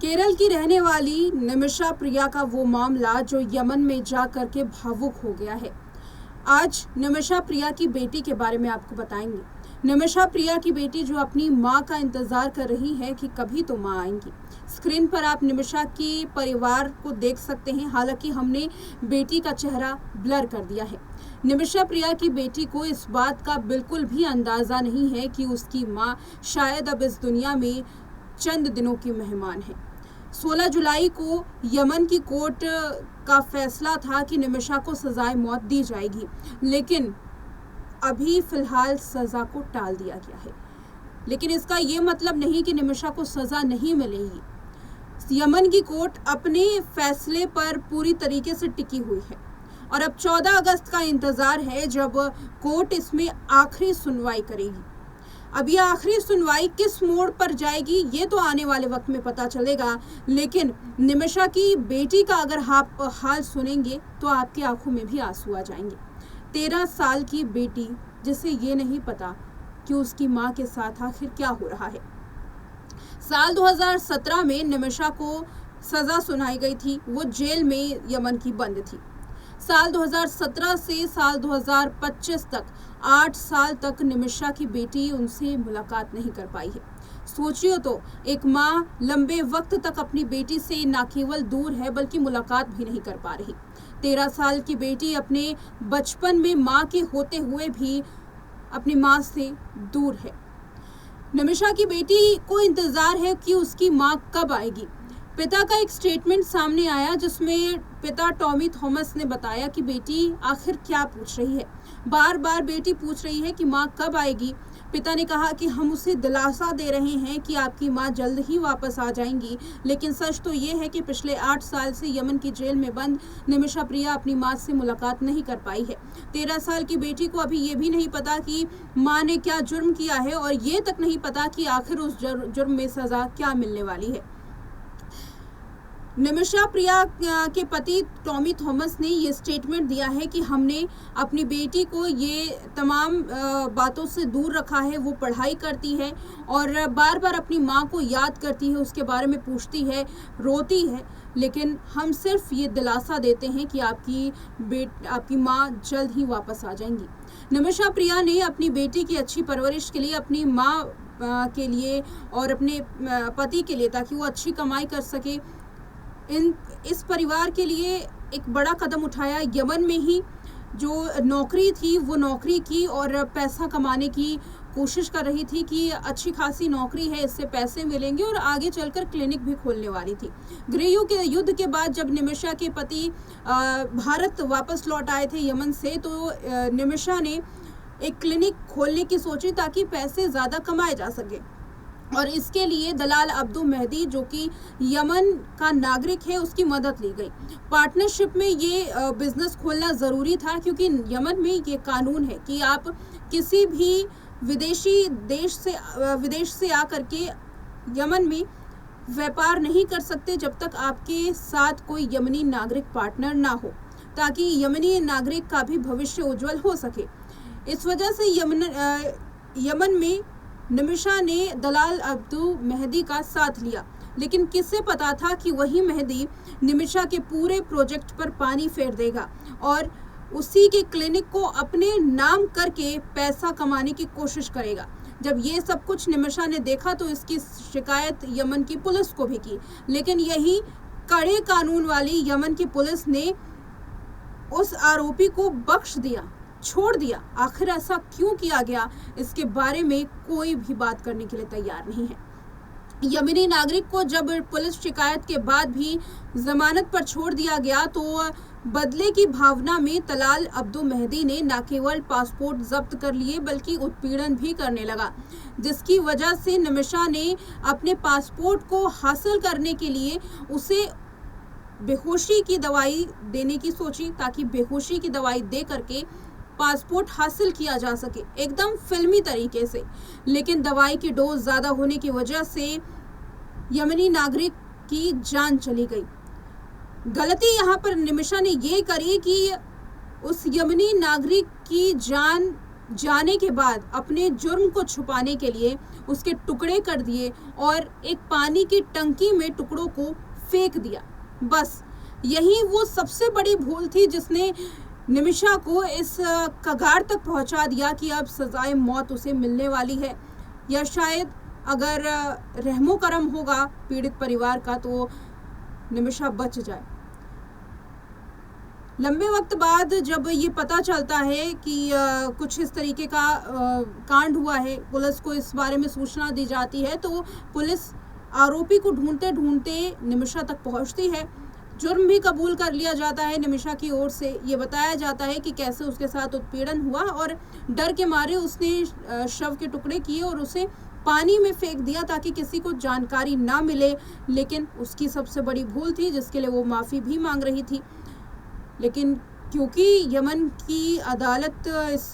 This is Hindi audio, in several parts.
केरल की रहने वाली निमिषा प्रिया का वो मामला जो यमन में जा करके भावुक हो गया है। आज निमिषा प्रिया की बेटी के बारे में आपको बताएंगे। निमिषा प्रिया की बेटी जो अपनी मां का इंतजार कर रही है कि कभी तो मां आएंगी। स्क्रीन पर आप निमिषा की परिवार को देख सकते हैं। हालांकि हमने बेटी का चेहरा ब्लर कर दिया है। निमिषा प्रिया की बेटी को इस बात का बिल्कुल भी अंदाजा नहीं है कि उसकी मां शायद अब इस दुनिया में चंद दिनों की मेहमान है। 16 जुलाई को यमन की कोर्ट का फैसला था कि निमिषा को सजाए मौत दी जाएगी, लेकिन अभी फिलहाल सजा को टाल दिया गया है। लेकिन इसका ये मतलब नहीं कि निमिषा को सजा नहीं मिलेगी। यमन की कोर्ट अपने फैसले पर पूरी तरीके से टिकी हुई है और अब 14 अगस्त का इंतजार है जब कोर्ट इसमें आखिरी सुनवाई करेगी। अब यह आखिरी सुनवाई किस मोड़ पर जाएगी ये तो आने वाले वक्त में पता चलेगा, लेकिन निमिषा की बेटी का अगर आप हाल सुनेंगे तो आपकी आंखों में भी आंसू आ जाएंगे। 13 साल की बेटी जिसे ये नहीं पता कि उसकी मां के साथ आखिर क्या हो रहा है। साल 2017 में निमिषा को सजा सुनाई गई थी। वो जेल में यमन की बंद थी। साल 2017 से साल 2025 तक 8 साल तक निमिषा की बेटी उनसे मुलाकात नहीं कर पाई है। सोचियो तो, एक माँ लंबे वक्त तक अपनी बेटी से न केवल दूर है बल्कि मुलाकात भी नहीं कर पा रही। 13 साल की बेटी अपने बचपन में माँ के होते हुए भी अपनी माँ से दूर है। निमिषा की बेटी को इंतजार है कि उसकी माँ कब आएगी। पिता का एक स्टेटमेंट सामने आया जिसमें पिता टॉमी थॉमस ने बताया कि बेटी आखिर क्या पूछ रही है। बार बार बेटी पूछ रही है कि माँ कब आएगी। पिता ने कहा कि हम उसे दिलासा दे रहे हैं कि आपकी माँ जल्द ही वापस आ जाएंगी, लेकिन सच तो ये है कि पिछले 8 साल से यमन की जेल में बंद निमिषा प्रिया अपनी माँ से मुलाकात नहीं कर पाई है। 13 साल की बेटी को अभी ये भी नहीं पता कि माँ ने क्या जुर्म किया है और ये तक नहीं पता कि आखिर उस जुर्म में सजा क्या मिलने वाली है। निमिषा प्रिया के पति टॉमी थॉमस ने ये स्टेटमेंट दिया है कि हमने अपनी बेटी को ये तमाम बातों से दूर रखा है। वो पढ़ाई करती है और बार बार अपनी माँ को याद करती है, उसके बारे में पूछती है, रोती है, लेकिन हम सिर्फ ये दिलासा देते हैं कि आपकी माँ जल्द ही वापस आ जाएंगी। निमिषा प्रिया ने अपनी बेटी की अच्छी परवरिश के लिए, अपनी माँ के लिए और अपने पति के लिए, ताकि वो अच्छी कमाई कर सके, इस परिवार के लिए एक बड़ा कदम उठाया। यमन में ही जो नौकरी थी वो नौकरी की और पैसा कमाने की कोशिश कर रही थी कि अच्छी खासी नौकरी है, इससे पैसे मिलेंगे और आगे चलकर क्लिनिक भी खोलने वाली थी। गृह युद्ध के बाद जब निमिषा के पति भारत वापस लौट आए थे यमन से, तो निमिषा ने एक क्लिनिक खोलने की सोची ताकि पैसे ज़्यादा कमाए जा सके और इसके लिए दलाल अब्दू मेहदी जो कि यमन का नागरिक है उसकी मदद ली गई। पार्टनरशिप में ये बिजनेस खोलना ज़रूरी था क्योंकि यमन में ये कानून है कि आप किसी भी विदेश से आकर के यमन में व्यापार नहीं कर सकते जब तक आपके साथ कोई यमनी नागरिक पार्टनर ना हो, ताकि यमनी नागरिक का भी भविष्य उज्जवल हो सके। इस वजह से यमन में निमिषा ने दलाल अब्दू मेहदी का साथ लिया, लेकिन किससे पता था कि वही मेहदी निमिषा के पूरे प्रोजेक्ट पर पानी फेर देगा और उसी के क्लिनिक को अपने नाम करके पैसा कमाने की कोशिश करेगा। जब ये सब कुछ निमिषा ने देखा तो इसकी शिकायत यमन की पुलिस को भी की, लेकिन यही कड़े कानून वाली यमन की पुलिस ने उस आरोपी को बख्श दिया, छोड़ दिया। आखिर ऐसा क्यों किया गया, इसके बारे में कोई भी बात करने के लिए तैयार नहीं है। यमनी नागरिक को जब पुलिस शिकायत के बाद भी जमानत पर छोड़ दिया गया तो बदले की भावना में दलाल अब्दू मेहदी ने न केवल पासपोर्ट जब्त कर लिए बल्कि उत्पीड़न भी करने लगा, जिसकी वजह से निमिषा ने अपने पासपोर्ट को हासिल करने के लिए उसे बेहोशी की दवाई देने की सोची, ताकि बेहोशी की दवाई दे करके पासपोर्ट हासिल किया जा सके एकदम फिल्मी तरीके से। लेकिन दवाई की डोज ज़्यादा होने की वजह से यमनी नागरिक की जान चली गई। गलती यहाँ पर निमिषा ने ये करी कि उस यमनी नागरिक की जान जाने के बाद अपने जुर्म को छुपाने के लिए उसके टुकड़े कर दिए और एक पानी की टंकी में टुकड़ों को फेंक दिया। बस यही वो सबसे बड़ी भूल थी जिसने निमिषा को इस कगार तक पहुंचा दिया कि अब सजाए मौत उसे मिलने वाली है, या शायद अगर रहमो करम होगा पीड़ित परिवार का तो निमिषा बच जाए। लंबे वक्त बाद जब ये पता चलता है कि कुछ इस तरीके का कांड हुआ है, पुलिस को इस बारे में सूचना दी जाती है, तो पुलिस आरोपी को ढूंढते ढूंढते निमिषा तक पहुंचती है। जुर्म भी कबूल कर लिया जाता है निमिषा की ओर से। ये बताया जाता है कि कैसे उसके साथ उत्पीड़न हुआ और डर के मारे उसने शव के टुकड़े किए और उसे पानी में फेंक दिया ताकि किसी को जानकारी ना मिले। लेकिन उसकी सबसे बड़ी भूल थी जिसके लिए वो माफ़ी भी मांग रही थी। लेकिन क्योंकि यमन की अदालत इस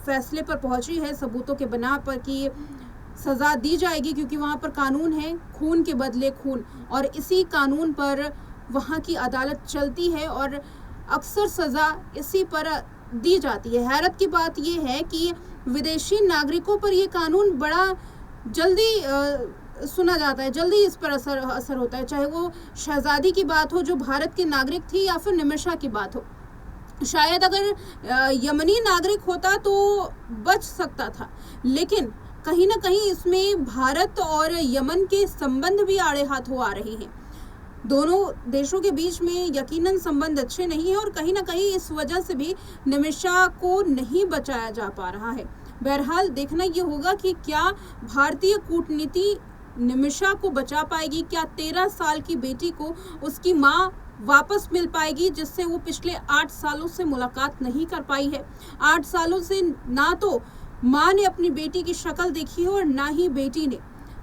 फैसले पर पहुंची है सबूतों के बना पर कि सज़ा दी जाएगी, क्योंकि वहाँ पर कानून है खून के बदले खून, और इसी कानून पर वहाँ की अदालत चलती है और अक्सर सज़ा इसी पर दी जाती है। हैरत की बात यह है कि विदेशी नागरिकों पर यह कानून बड़ा जल्दी सुना जाता है, जल्दी इस पर असर होता है, चाहे वो शहजादी की बात हो जो भारत की नागरिक थी या फिर निमिषा की बात हो। शायद अगर यमनी नागरिक होता तो बच सकता था, लेकिन कहीं ना कहीं इसमें भारत और यमन के संबंध भी आड़े हाथों आ रहे हैं। दोनों देशों के बीच में यकीनन संबंध अच्छे नहीं है और कहीं ना कहीं इस वजह से भी निमिषा को नहीं बचाया जा पा रहा है। बहरहाल देखना ये होगा कि क्या भारतीय कूटनीति निमिषा को बचा पाएगी, क्या 13 साल की बेटी को उसकी माँ वापस मिल पाएगी जिससे वो पिछले 8 सालों से मुलाकात नहीं कर पाई है। 8 सालों से ना तो माँ ने अपनी बेटी की शक्ल देखी है और ना ही बेटी ने।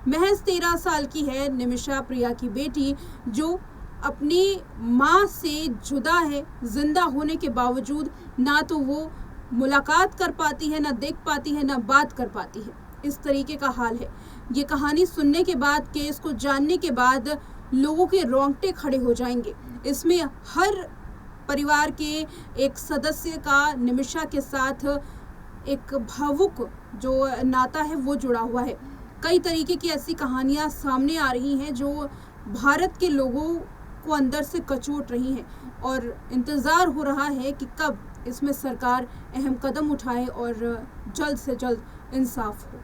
महज 13 साल की है निमिषा, प्रिया की बेटी, जो अपनी माँ से जुदा है। जिंदा होने के बावजूद ना तो वो मुलाकात कर पाती है, ना देख पाती है, ना बात कर पाती है। इस तरीके का हाल है। ये कहानी सुनने के बाद, केस को जानने के बाद लोगों के रोंगटे खड़े हो जाएंगे। इसमें हर परिवार के एक सदस्य का निमिषा के साथ एक भावुक जो नाता है वो जुड़ा हुआ है। कई तरीके की ऐसी कहानियां सामने आ रही हैं जो भारत के लोगों को अंदर से कचोट रही हैं और इंतज़ार हो रहा है कि कब इसमें सरकार अहम कदम उठाए और जल्द से जल्द इंसाफ हो।